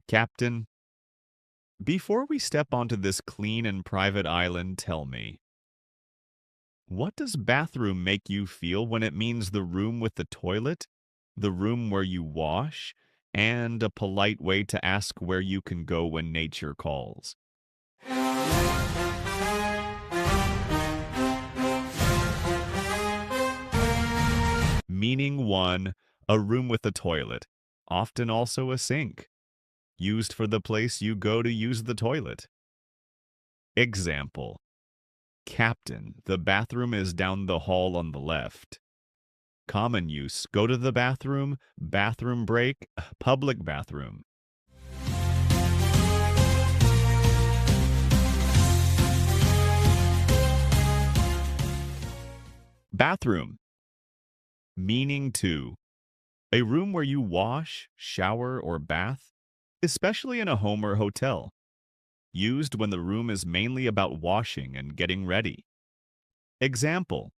Captain, before we step onto this clean and private island, tell me, what does bathroom make you feel when it means the room with the toilet, the room where you wash, and a polite way to ask where you can go when nature calls? Meaning 1, a room with a toilet, often also a sink, used for the place you go to use the toilet. Example: Captain, the bathroom is down the hall on the left. Common use: go to the bathroom, bathroom break, public bathroom. Bathroom. Meaning 2, a room where you wash, shower, or bath, especially in a home or hotel. Used when the room is mainly about washing and getting ready. Example: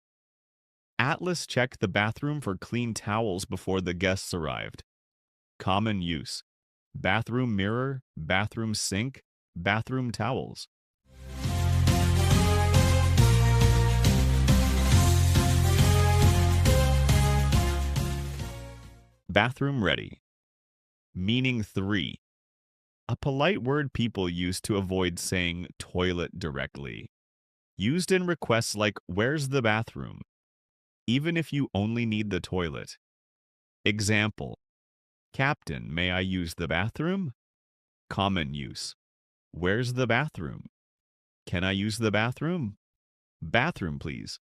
Atlas checked the bathroom for clean towels before the guests arrived. Common use: bathroom mirror, bathroom sink, bathroom towels. Bathroom ready. Meaning 3, a polite word people use to avoid saying toilet directly. Used in requests like "Where's the bathroom?" even if you only need the toilet. Example: Captain, may I use the bathroom? Common use: Where's the bathroom? Can I use the bathroom? Bathroom, please.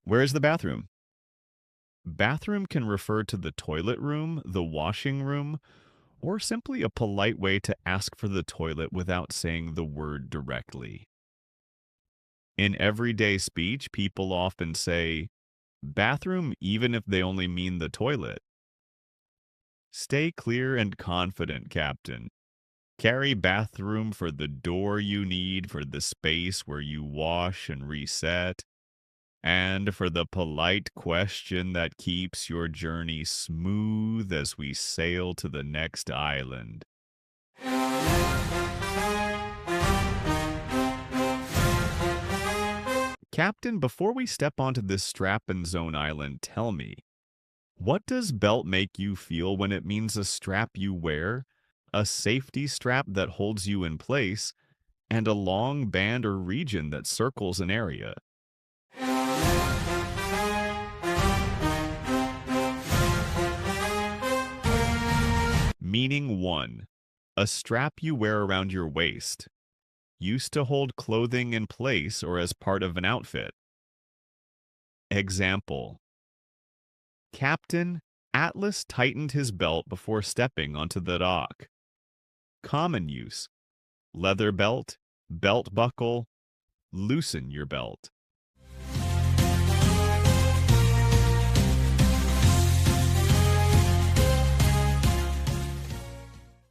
Where's the bathroom? Bathroom can refer to the toilet room, the washing room, or simply a polite way to ask for the toilet without saying the word directly. In everyday speech, people often say bathroom even if they only mean the toilet. Stay clear and confident, Captain. Carry bathroom for the door you need, for the space where you wash and reset, and for the polite question that keeps your journey smooth as we sail to the next island. Captain, before we step onto this strap and zone island, tell me, what does belt make you feel when it means a strap you wear, a safety strap that holds you in place, and a long band or region that circles an area? Meaning 1, a strap you wear around your waist, used to hold clothing in place or as part of an outfit. Example: Captain, Atlas tightened his belt before stepping onto the dock. Common use: leather belt, belt buckle, loosen your belt.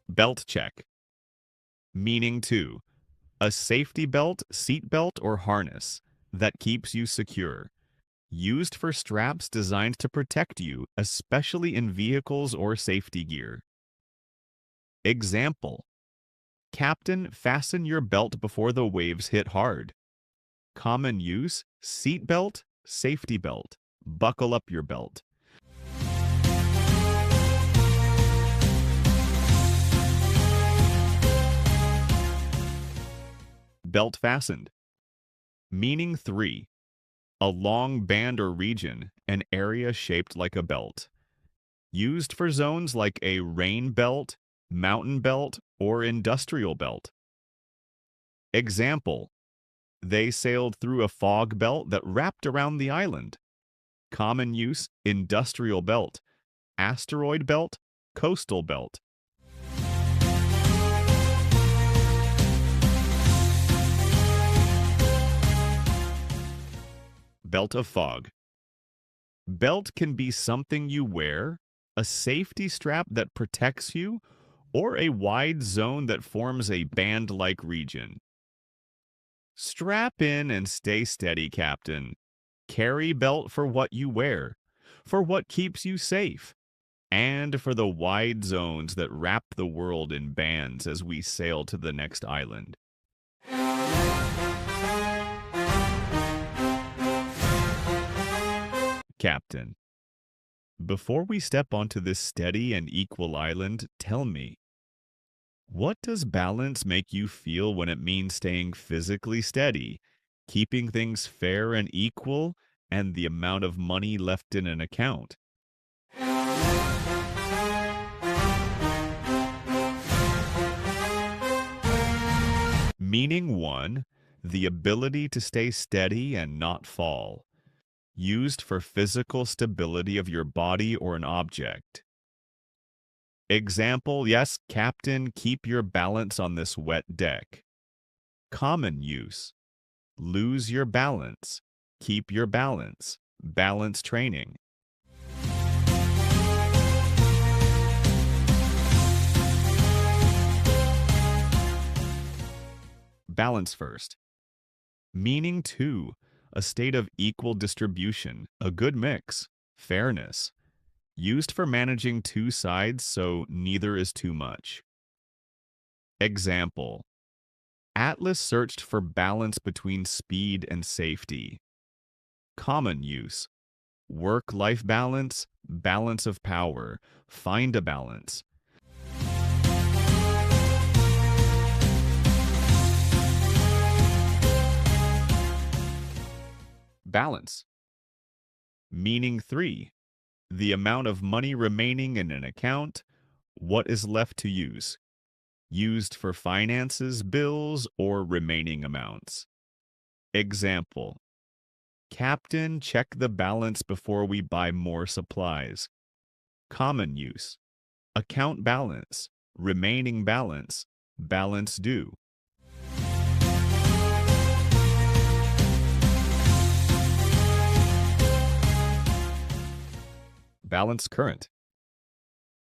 Belt check. Meaning 2, a safety belt, seat belt, or harness that keeps you secure. Used for straps designed to protect you, especially in vehicles or safety gear. Example: Captain, fasten your belt before the waves hit hard. Common use: seat belt, safety belt. Buckle up your belt. Belt fastened. Meaning 3, a long band or region, an area shaped like a belt. Used for zones like a rain belt, mountain belt, or industrial belt. Example: they sailed through a fog belt that wrapped around the island. Common use: industrial belt, asteroid belt, coastal belt. Belt of fog. Belt can be something you wear, a safety strap that protects you, or a wide zone that forms a band-like region. Strap in and stay steady, Captain. Carry belt for what you wear, for what keeps you safe, and for the wide zones that wrap the world in bands as we sail to the next island. Captain, before we step onto this steady and equal island, tell me, what does balance make you feel when it means staying physically steady, keeping things fair and equal, and the amount of money left in an account? Meaning 1, the ability to stay steady and not fall, used for physical stability of your body or an object. Example, yes, Captain, keep your balance on this wet deck. Common use, lose your balance, keep your balance, balance training. Balance first. Meaning 2, a state of equal distribution, a good mix, fairness, used for managing two sides so neither is too much. Example, Atlas searched for balance between speed and safety. Common use, work-life balance, balance of power, find a balance. Balance. Meaning 3, the amount of money remaining in an account, what is left to use, used for finances, bills, or remaining amounts. Example, Captain, check the balance before we buy more supplies. Common use, account balance, remaining balance, balance due. Balance current.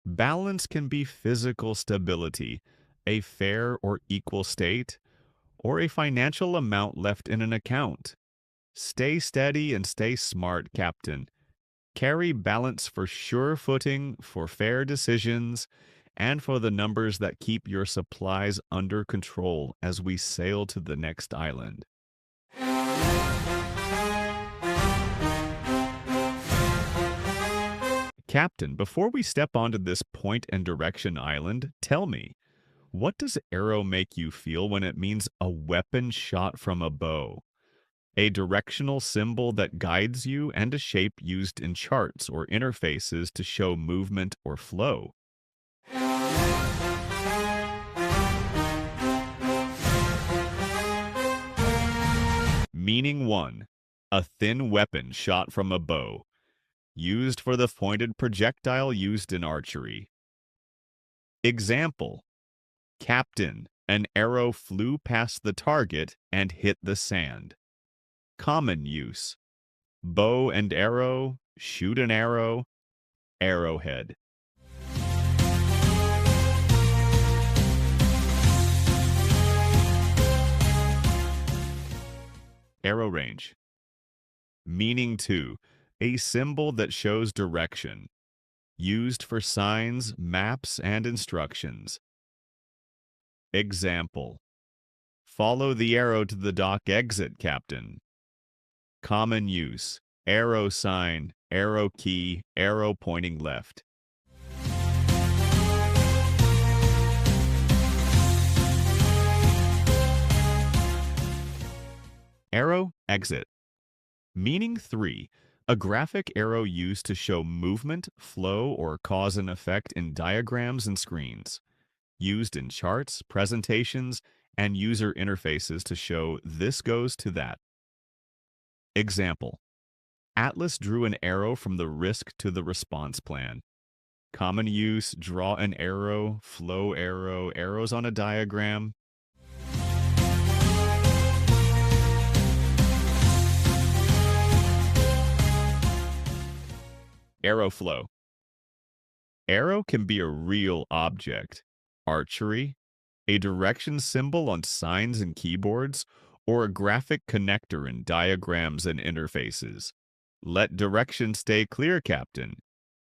Balance can be physical stability, a fair or equal state, or a financial amount left in an account. Stay steady and stay smart, Captain. Carry balance for sure footing, for fair decisions, and for the numbers that keep your supplies under control as we sail to the next island. Captain, before we step onto this point and direction island, tell me, what does arrow make you feel when it means a weapon shot from a bow? A directional symbol that guides you and a shape used in charts or interfaces to show movement or flow. Meaning 1, a thin weapon shot from a bow, used for the pointed projectile used in archery. Example, Captain, an arrow flew past the target and hit the sand. Common use, bow and arrow, shoot an arrow, arrowhead. Arrow range. Meaning 2, a symbol that shows direction, used for signs, maps, and instructions. Example, follow the arrow to the dock exit, Captain. Common use, arrow sign, arrow key, arrow pointing left. Arrow exit. Meaning 3, a graphic arrow used to show movement, flow, or cause and effect in diagrams and screens. Used in charts, presentations, and user interfaces to show this goes to that. Example, Atlas drew an arrow from the risk to the response plan. Common use, draw an arrow, flow arrow, arrows on a diagram. Arrow flow. Arrow can be a real object, archery, a direction symbol on signs and keyboards, or a graphic connector in diagrams and interfaces. Let direction stay clear, Captain.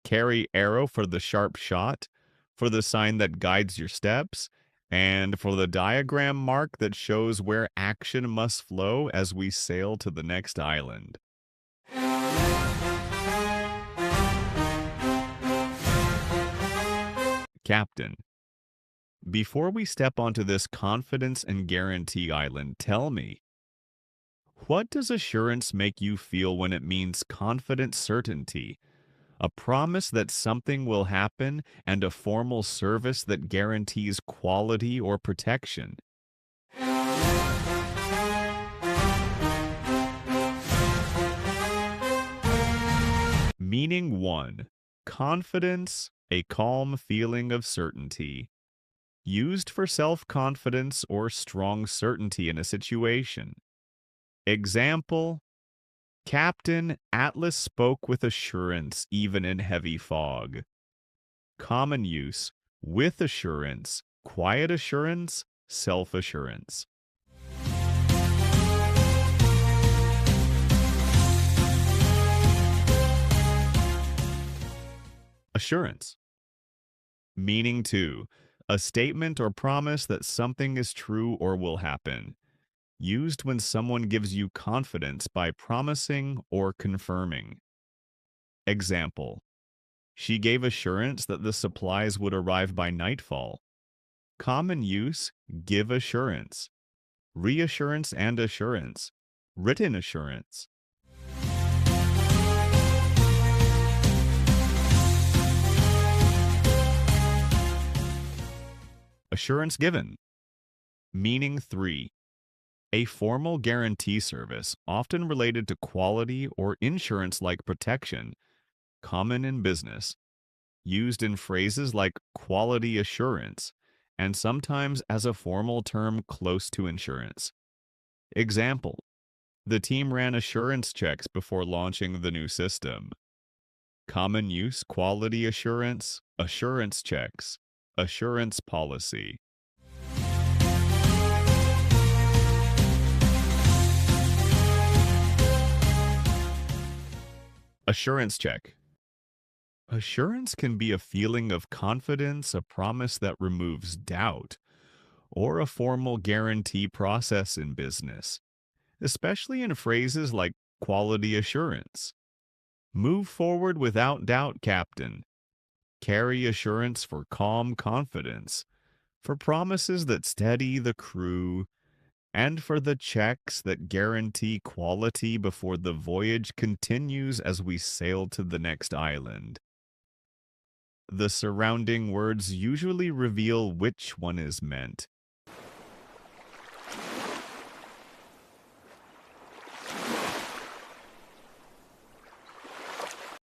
Carry arrow for the sharp shot, for the sign that guides your steps, and for the diagram mark that shows where action must flow as we sail to the next island. Captain, before we step onto this confidence and guarantee island, tell me, what does assurance make you feel when it means confident certainty? A promise that something will happen and a formal service that guarantees quality or protection. Meaning 1. Confidence, a calm feeling of certainty. Used for self-confidence or strong certainty in a situation. Example, Captain Atlas spoke with assurance even in heavy fog. Common use, with assurance, quiet assurance, self-assurance. Assurance. Meaning 2. A statement or promise that something is true or will happen. Used when someone gives you confidence by promising or confirming. Example, she gave assurance that the supplies would arrive by nightfall. Common use, give assurance. Reassurance and assurance. Written assurance. Assurance given. Meaning 3. A formal guarantee service, often related to quality or insurance-like protection, common in business, used in phrases like quality assurance, and sometimes as a formal term close to insurance. Example, the team ran assurance checks before launching the new system. Common use quality assurance checks, assurance policy. Assurance check. Assurance can be a feeling of confidence, a promise that removes doubt, or a formal guarantee process in business, especially in phrases like quality assurance. Move forward without doubt, Captain. Carry assurance for calm confidence, for promises that steady the crew, and for the checks that guarantee quality before the voyage continues as we sail to the next island. The surrounding words usually reveal which one is meant.